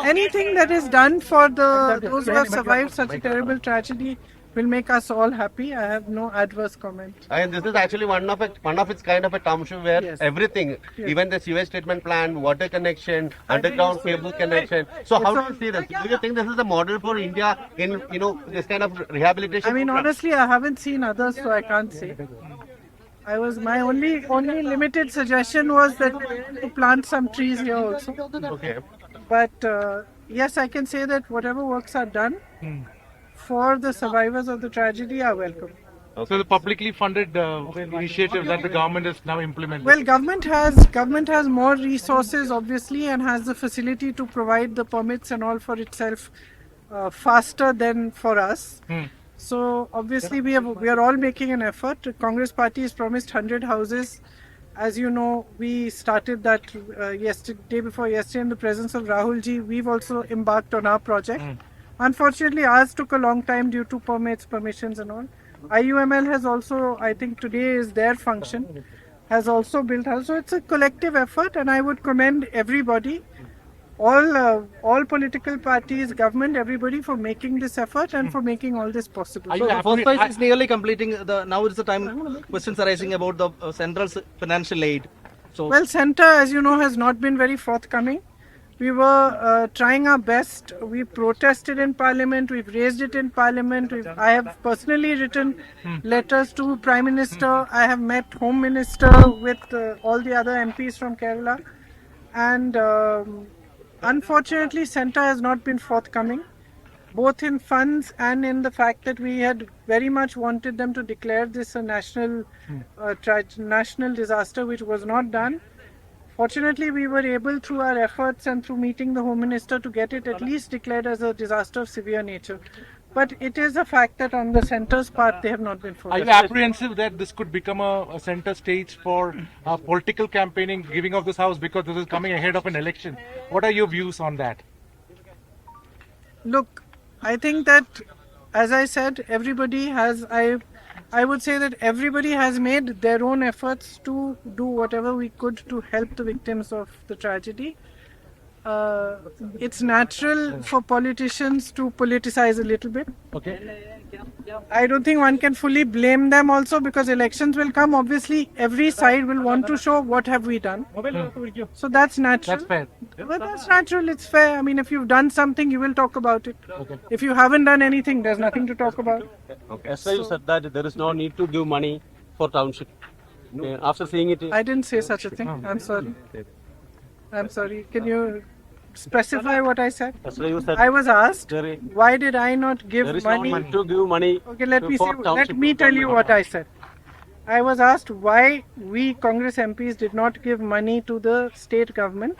anything that is done for those who have survived such a terrible tragedy will make us all happy. I have no adverse comment. And this is actually one of its kind of a township where Yes. everything, Yes. even the sewage treatment plant, water connection, underground cable connection. So how do you see this? Do you think this is a model for India in this kind of rehabilitation? I mean, program? honestly, I haven't seen others, so I can't say. My only limited suggestion was that to plant some trees here also. Okay. But yes, I can say that whatever works are done for the survivors of the tragedy are welcome. So the publicly funded initiative that the government is now implementing. Well, government has more resources obviously and has the facility to provide the permits and all for itself faster than for us. So obviously we are all making an effort. Congress Party has promised 100 houses. As you know, we started that day before yesterday in the presence of Rahul ji. We've also embarked on our project. Unfortunately, ours took a long time due to permissions and all. IUML has also, I think today is their function, has also built house. So it's a collective effort, and I would commend everybody, all political parties, government, everybody for making this effort and for making all this possible. Are So you the happy- first phase is nearly completing. Now is the time questions arising about the central's financial aid. So Well, Centre, as you know, has not been very forthcoming. We were trying our best. We protested in Parliament. We've raised it in Parliament. I have personally written letters to Prime Minister. I have met Home Minister with all the other MPs from Kerala. And unfortunately, Centre has not been forthcoming, both in funds and in the fact that we had very much wanted them to declare this a national disaster, which was not done. Fortunately, we were able through our efforts and through meeting the Home Minister to get it at least declared as a disaster of severe nature. But it is a fact that on the centre's part, they have not been Are you focused. apprehensive that this could become a center stage for political campaigning, giving of this house because this is coming ahead of an election? What are your views on that? Look, I think that, as I said, I would say that everybody has made their own efforts to do whatever we could to help the victims of the tragedy. It's natural for politicians to politicize a little bit. Okay. I don't think one can fully blame them also because elections will come. Obviously, every side will want to show what have we done. So that's natural. That's fair. But that's natural, it's fair. I mean, if you've done something, you will talk about it. If you haven't done anything, there's nothing to talk about. Yesterday you said that there is no need to give money for township. After seeing it, I didn't say such a thing. I'm sorry. I'm sorry. Can you specify what I said? yesterday you said I was asked, there why did I not give is no money? money to give money. Okay, let me for see. Let township me tell you government. what I said. I was asked why we Congress MPs did not give money to the state government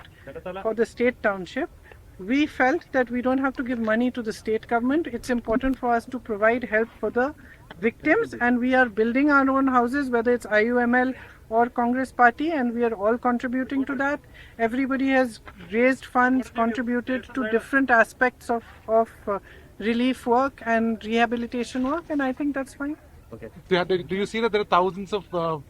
for the state township. We felt that we don't have to give money to the state government. It's important for us to provide help for the victims, and we are building our own houses, whether it's IUML or Congress Party, and we are all contributing to that. Everybody has raised funds, contributed to different aspects of relief work and rehabilitation work, and I think that's fine. Do you see that there are thousands of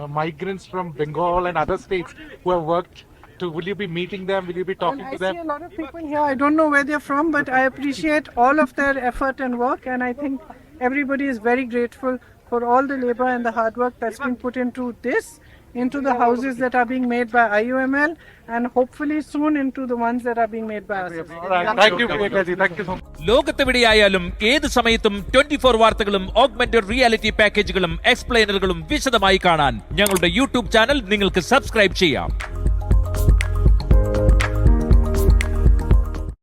migrants from Bengal and other states who have worked? Will you be meeting them? Will you be talking I to see them? a lot of people here. I don't know where they're from, but I appreciate all of their effort and work, and I think everybody is very grateful for all the labor and the hard work that's been put into the houses that are being made by IUML, and hopefully soon into the ones that are being made by us. All right. Thank you, Priyanka. Thank you so much. ലോകത്തെവിടെയായാലും ഏത് സമയത്തും 24 വാർത്തകളും augmented reality പാക്കേജുകളും എക്സ്പ്ലെയിനറുകളും വിശദമായി കാണാൻ ഞങ്ങളുടെ YouTube channel നിങ്ങൾക്ക് subscribe ചെയ്യാം.